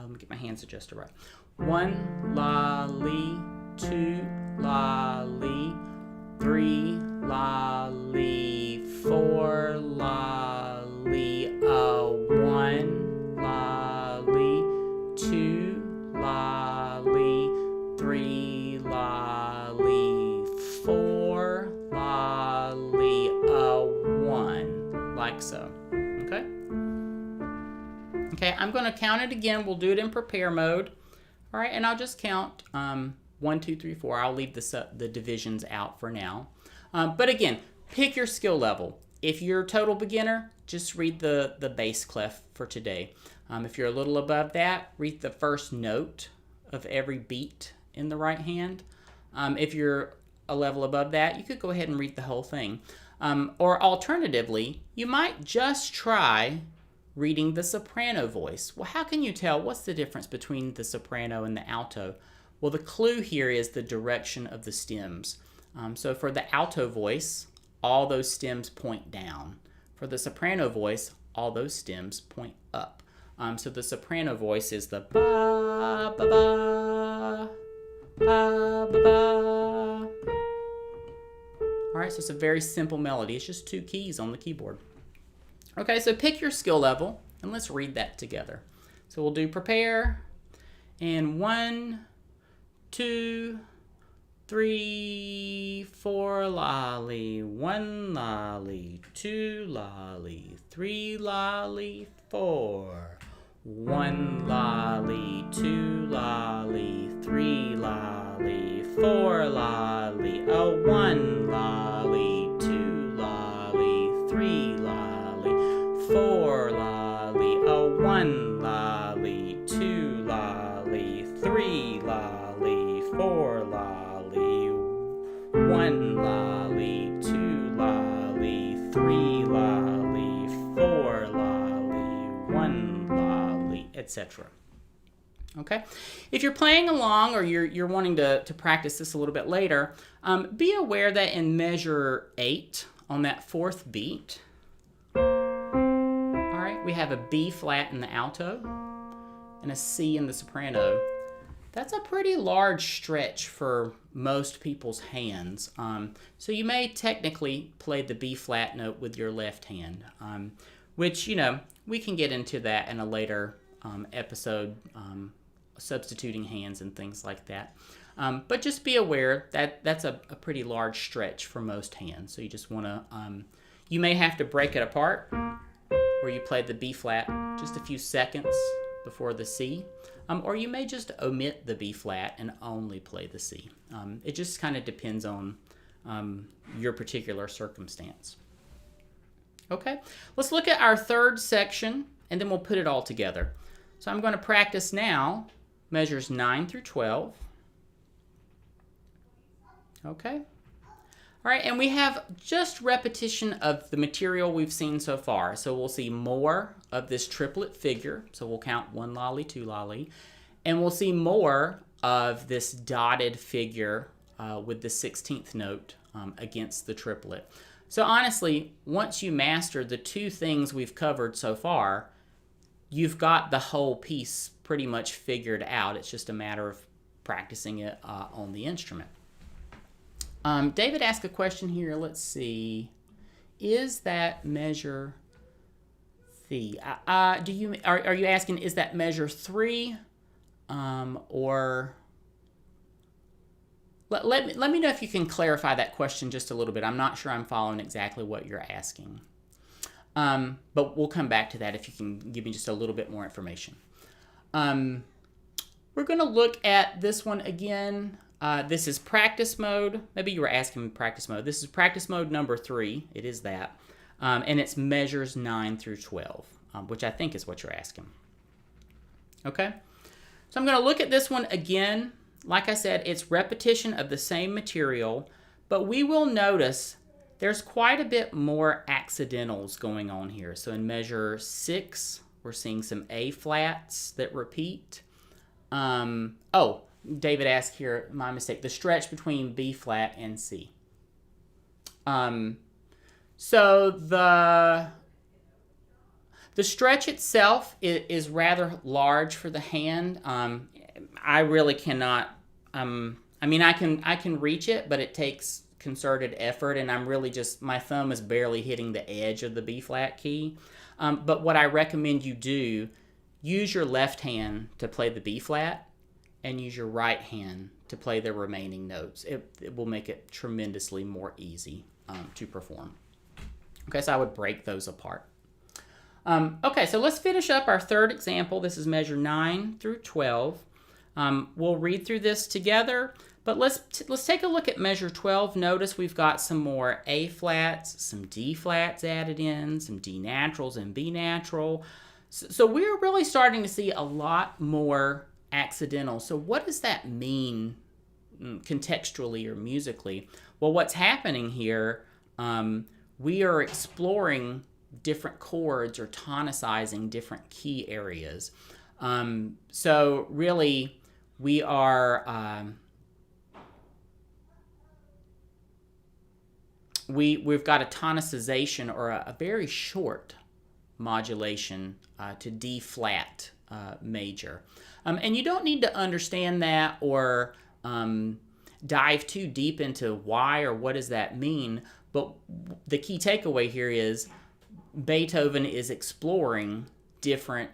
me get my hands adjusted right. 1 lolly, 2 lolly, 3 lolly, 4 lolly, 1 lolly, 2 lolly, 3 lolly, 4 lolly, 1, like so. Okay? Okay, I'm going to count it again. We'll do it in prepare mode. All right, and I'll just count 1, 2, 3, 4. I'll leave the divisions out for now. But again, pick your skill level. If you're a total beginner, just read the bass clef for today. If you're a little above that, read the first note of every beat in the right hand. If you're a level above that, you could go ahead and read the whole thing. Or alternatively, you might just try reading the soprano voice. Well, how can you tell? What's the difference between the soprano and the alto? Well, the clue here is the direction of the stems. So for the alto voice, all those stems point down. For the soprano voice, all those stems point up. So the soprano voice is the ba, ba, ba, ba, ba, ba. All right, so it's a very simple melody. It's just 2 keys on the keyboard. Okay, so pick your skill level, and let's read that together. So we'll do prepare, and 1, 2, 3, 4 lolly, 1 lolly, 2 lolly, 3 lolly, 4. 1 lolly, 2 lolly, 3 lolly, 4 lolly, 1 lolly, 2 lolly, 3 lolly, 4 lolly, 1 lolly, 2 lolly, 3 lolly, 4 lolly, 1 lolly, 2 lolly, 3 lolly, 4 lolly, 1 lolly, etc. Okay, if you're playing along or you're wanting to practice this a little bit later, be aware that in measure 8 on that 4th beat, all right, we have a B flat in the alto and a C in the soprano. That's a pretty large stretch for most people's hands. So you may technically play the B flat note with your left hand, which, we can get into that in a later episode substituting hands and things like that. But just be aware that that's a pretty large stretch for most hands. So you just want to, you may have to break it apart where you play the B flat just a few seconds before the C. Or you may just omit the B flat and only play the C. It just kind of depends on your particular circumstance. Okay, let's look at our third section and then we'll put it all together. So I'm going to practice now measures 9 through 12. Okay. All right, and we have just repetition of the material we've seen so far. So we'll see more of this triplet figure. So we'll count 1 lolly, 2 lolly. And we'll see more of this dotted figure with the 16th note against the triplet. So honestly, once you master the two things we've covered so far, you've got the whole piece pretty much figured out. It's just a matter of practicing it on the instrument. David asked a question here. Let's see. Is that measure C? Are you asking, is that measure 3 or... Let me know if you can clarify that question just a little bit. I'm not sure I'm following exactly what you're asking. But we'll come back to that if you can give me just a little bit more information. We're going to look at this one again. This is practice mode. Maybe you were asking practice mode. This is practice mode number 3. It is that. And it's measures 9 through 12, which I think is what you're asking. Okay? So I'm going to look at this one again. Like I said, it's repetition of the same material, but we will notice there's quite a bit more accidentals going on here. So in measure 6, we're seeing some A flats that repeat. Oh, David asked here, my mistake, the stretch between B flat and C. So the stretch itself is rather large for the hand. I really cannot, I mean, I can reach it, but it takes concerted effort, and I'm really just, my thumb is barely hitting the edge of the B flat key. But what I recommend you do, use your left hand to play the B flat, and use your right hand to play the remaining notes. It will make it tremendously more easy to perform. Okay, so I would break those apart. Okay, so let's finish up our third example. This is measure 9 through 12. We'll read through this together, but let's take a look at measure 12. Notice we've got some more A flats, some D flats added in, some D naturals and B natural. So we're really starting to see a lot more accidental. So what does that mean contextually or musically? Well, what's happening here, we are exploring different chords or tonicizing different key areas. So really, we are we've got a tonicization or a very short modulation to D flat major. And you don't need to understand that or dive too deep into why or what does that mean, but the key takeaway here is Beethoven is exploring different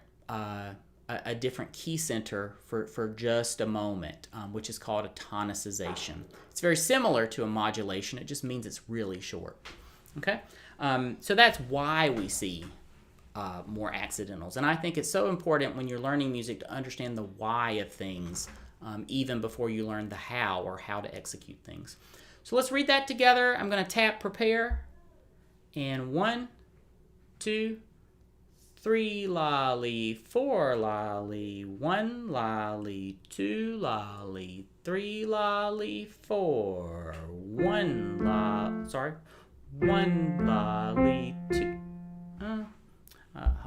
a different key center for just a moment, which is called a tonicization. It's very similar to a modulation. It just means it's really short. Okay, so that's why we see more accidentals. And I think it's so important when you're learning music to understand the why of things, even before you learn the how or how to execute things. So let's read that together. I'm going to tap prepare. And 1, 2, 3 lolly, 4 lolly, 1 lolly, 2 lolly, 3 lolly, 4, 1 lolly, 2.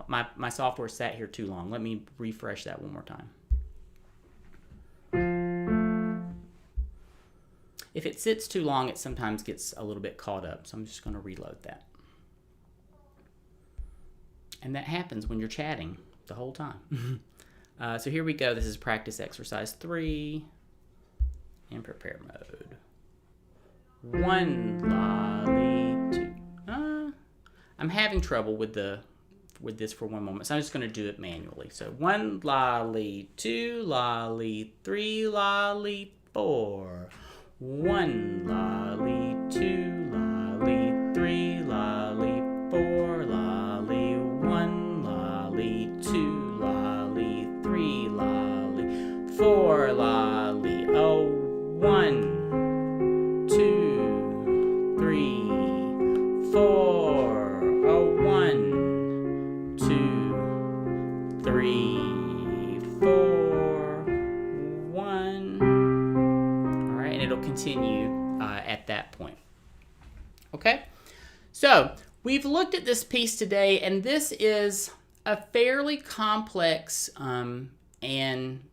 My software sat here too long. Let me refresh that one more time. If it sits too long, it sometimes gets a little bit caught up. So I'm just going to reload that. And that happens when you're chatting the whole time. So here we go. This is practice exercise 3 in prepare mode. 1 lolly, 2. I'm having trouble with the with this for one moment. So I'm just going to do it manually. So 1 lolly, 2 lolly, 3 lolly, 4. 1 lolly, 2 lolly, 3 lolly, 4 lolly, 1 lolly, 2 lolly, 3 lolly, 4 lolly. Oh, 1, 2, 3, 4. Oh, 1, 2, 3, 4, 1. All right, and it'll continue at that point. Okay, so we've looked at this piece today, and this is a fairly complex, and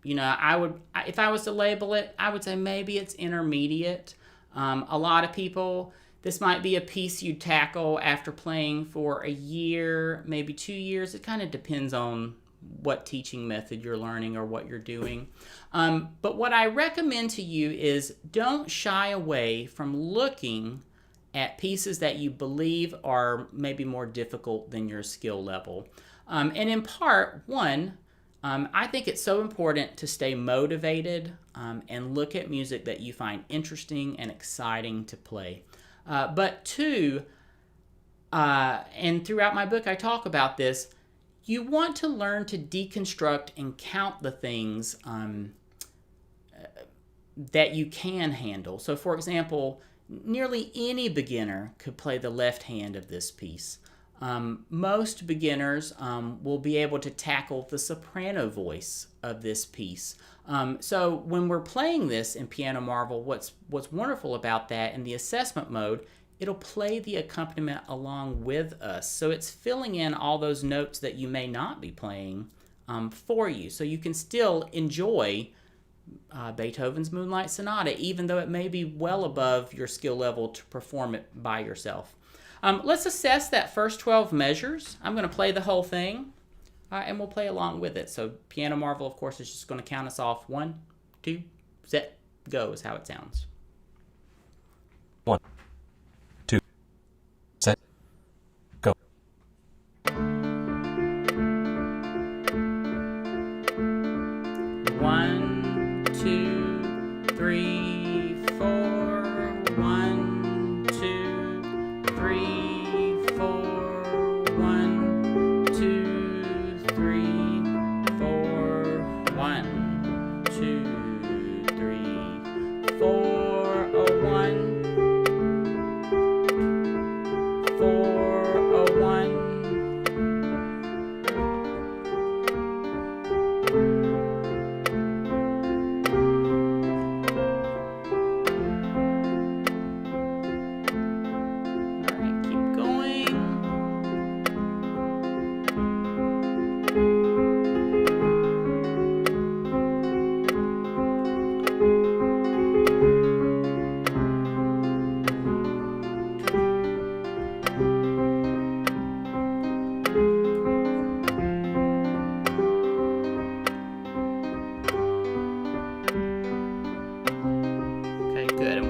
if I was to label it, I would say maybe it's intermediate. A lot of people, this might be a piece you tackle after playing for a year, maybe 2 years. It kind of depends on what teaching method you're learning or what you're doing. But what I recommend to you is don't shy away from looking at pieces that you believe are maybe more difficult than your skill level. And in part, I think it's so important to stay motivated and look at music that you find interesting and exciting to play. But two, and throughout my book I talk about this, you want to learn to deconstruct and count the things that you can handle. So for example, nearly any beginner could play the left hand of this piece. Most beginners will be able to tackle the soprano voice of this piece. So when we're playing this in Piano Marvel, what's wonderful about that in the assessment mode, it'll play the accompaniment along with us. So it's filling in all those notes that you may not be playing for you. So you can still enjoy Beethoven's Moonlight Sonata, even though it may be well above your skill level to perform it by yourself. Let's assess that first 12 measures. I'm going to play the whole thing, and we'll play along with it. So Piano Marvel, of course, is just going to count us off. 1, 2, set, go is how it sounds. 1, 2, set, go. 1, 2, 3, 4. 1, 2, 3, 4. 1, 2, 3, 4. 1, 2, 3, 4. Oh, 1, 4. Oh, 1.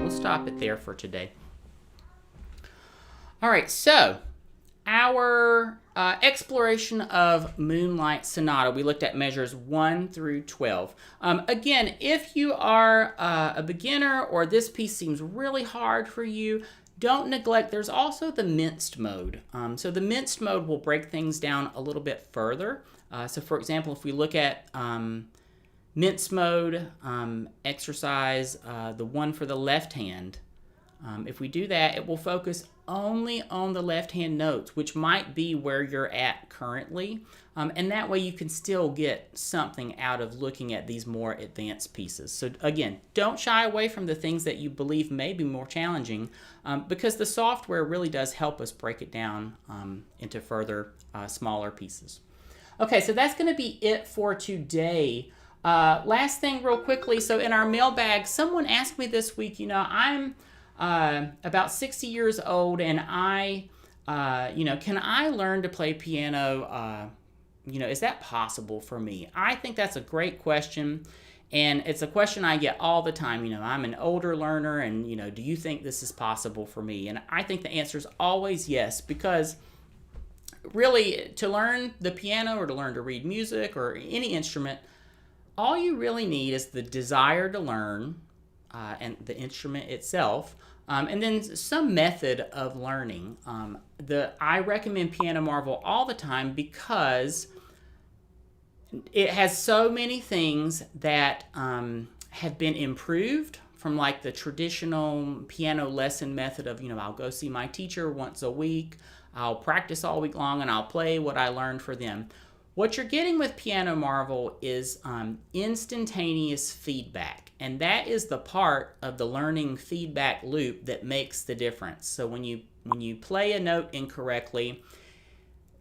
Stop it there for today. All right, so our exploration of Moonlight Sonata, we looked at measures 1 through 12. Again, if you are a beginner or this piece seems really hard for you, don't neglect, there's also the minced mode. So the minced mode will break things down a little bit further. So for example, if we look at mince mode, exercise, the one for the left hand. If we do that, it will focus only on the left hand notes, which might be where you're at currently. And that way you can still get something out of looking at these more advanced pieces. So again, don't shy away from the things that you believe may be more challenging, because the software really does help us break it down into further smaller pieces. Okay, so that's going to be it for today. Last thing real quickly, so in our mailbag, someone asked me this week, I'm about 60 years old and can I learn to play piano? Is that possible for me? I think that's a great question, and it's a question I get all the time. I'm an older learner, and do you think this is possible for me? And I think the answer is always yes, because really, to learn the piano or to learn to read music or any instrument, all you really need is the desire to learn and the instrument itself, and then some method of learning. I recommend Piano Marvel all the time because it has so many things that have been improved from like the traditional piano lesson method of, I'll go see my teacher once a week, I'll practice all week long, and I'll play what I learned for them. What you're getting with Piano Marvel is instantaneous feedback, and that is the part of the learning feedback loop that makes the difference. So when you play a note incorrectly,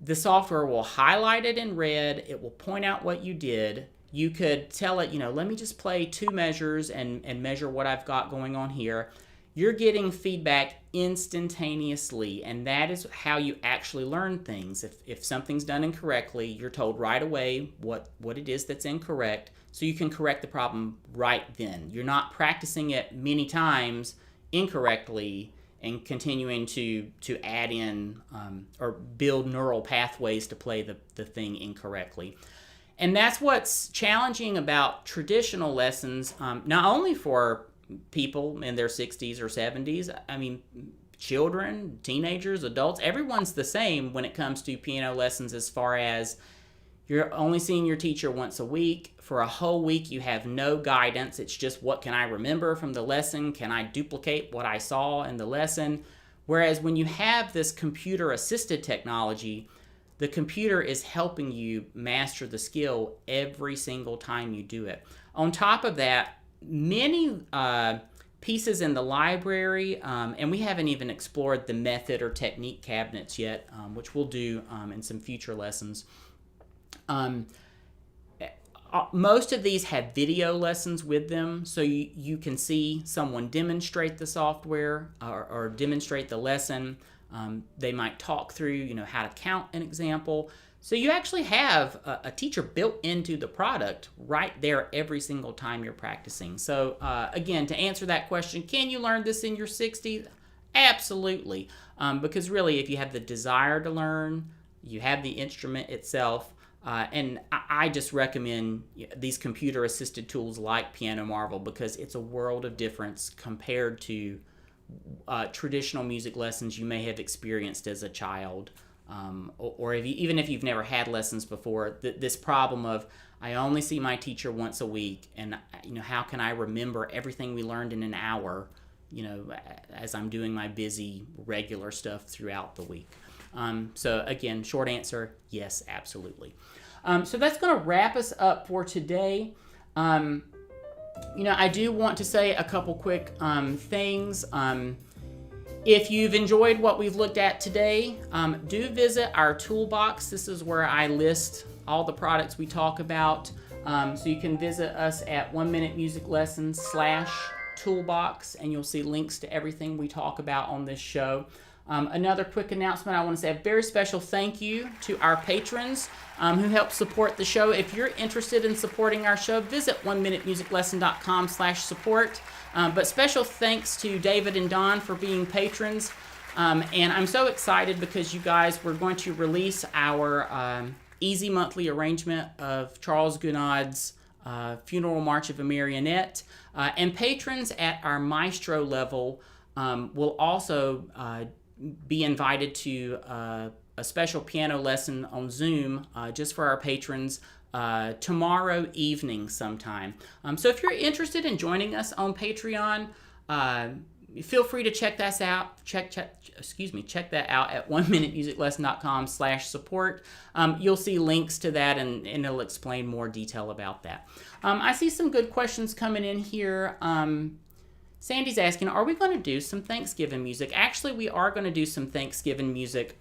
the software will highlight it in red. It will point out what you did. You could tell it, let me just play 2 measures and measure what I've got going on here. You're getting feedback instantaneously, and that is how you actually learn things. If something's done incorrectly, you're told right away what it is that's incorrect, so you can correct the problem right then. You're not practicing it many times incorrectly and continuing to add in or build neural pathways to play the thing incorrectly. And that's what's challenging about traditional lessons, not only for people in their 60s or 70s. I mean, children, teenagers, adults, everyone's the same when it comes to piano lessons, as far as you're only seeing your teacher once a week. For a whole week, you have no guidance. It's just, what can I remember from the lesson? Can I duplicate what I saw in the lesson? Whereas when you have this computer-assisted technology, the computer is helping you master the skill every single time you do it. On top of that, many pieces in the library, and we haven't even explored the method or technique cabinets yet, which we'll do in some future lessons. Most of these have video lessons with them, so you can see someone demonstrate the software or demonstrate the lesson. They might talk through, how to count an example. So you actually have a teacher built into the product right there every single time you're practicing. So again, to answer that question, can you learn this in your 60s? Absolutely. Because really, if you have the desire to learn, you have the instrument itself, and I just recommend these computer-assisted tools like Piano Marvel, because it's a world of difference compared to traditional music lessons you may have experienced as a child. Or even if you've never had lessons before, this problem of, I only see my teacher once a week, and how can I remember everything we learned in an hour, as I'm doing my busy regular stuff throughout the week. So again, short answer, yes, absolutely. So that's going to wrap us up for today. I do want to say a couple quick things. If you've enjoyed what we've looked at today, do visit our toolbox. This is where I list all the products we talk about. So you can visit us at 1minutemusiclessons/toolbox, and you'll see links to everything we talk about on this show. Another quick announcement, I want to say a very special thank you to our patrons who help support the show. If you're interested in supporting our show, visit 1minutemusiclesson.com/support. But special thanks to David and Don for being patrons. And I'm so excited because you guys, we're going to release our easy monthly arrangement of Charles Gounod's Funeral March of a Marionette. And patrons at our maestro level will also be invited to a special piano lesson on Zoom just for our patrons tomorrow evening sometime. So if you're interested in joining us on Patreon, feel free to check that out. Check that out at 1minutemusiclesson.com/support. You'll see links to that, and it'll explain more detail about that. I see some good questions coming in here. Sandy's asking, are we going to do some Thanksgiving music? Actually, we are going to do some Thanksgiving music.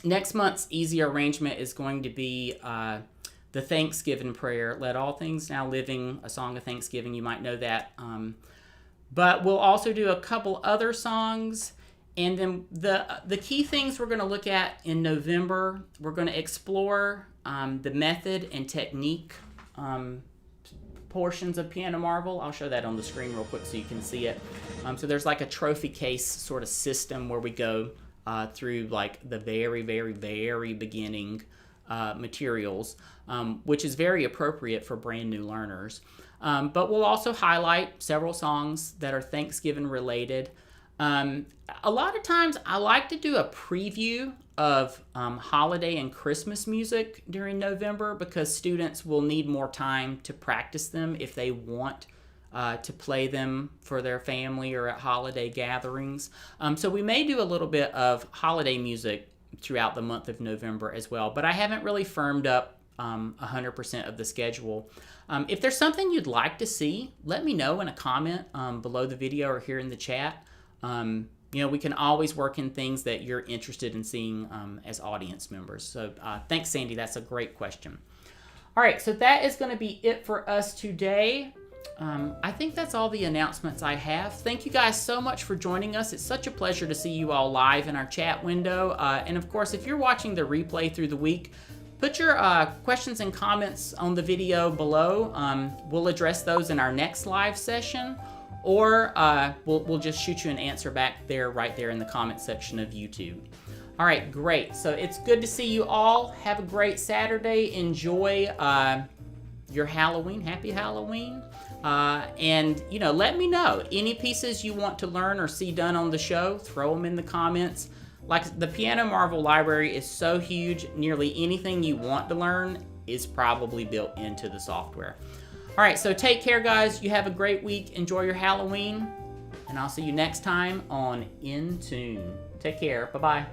Next month's easy arrangement is going to be the Thanksgiving prayer, Let All Things Now Living, a song of Thanksgiving. You might know that. But we'll also do a couple other songs. And then the key things we're going to look at in November, we're going to explore the method and technique portions of Piano Marvel. I'll show that on the screen real quick so you can see it. So there's like a trophy case sort of system where we go through like the very, very, very beginning materials, which is very appropriate for brand new learners. But we'll also highlight several songs that are Thanksgiving related. A lot of times I like to do a preview of holiday and Christmas music during November because students will need more time to practice them if they want to play them for their family or at holiday gatherings. So we may do a little bit of holiday music throughout the month of November as well, but I haven't really firmed up 100% of the schedule. If there's something you'd like to see, let me know in a comment below the video or here in the chat. We can always work in things that you're interested in seeing as audience members. So thanks, Sandy. That's a great question. All right, so that is going to be it for us today. I think that's all the announcements I have. Thank you guys so much for joining us. It's such a pleasure to see you all live in our chat window. And of course, if you're watching the replay through the week, put your questions and comments on the video below. We'll address those in our next live session, or we'll just shoot you an answer back there, right there in the comment section of YouTube. All right, great. So it's good to see you all. Have a great Saturday. Enjoy your Halloween. Happy Halloween. And let me know any pieces you want to learn or see done on the show. Throw them in the comments. Like, the Piano Marvel library is so huge, nearly anything you want to learn is probably built into the software. All right, so take care, guys. You have a great week. Enjoy your Halloween, and I'll see you next time on In Tune. Take care. Bye-bye.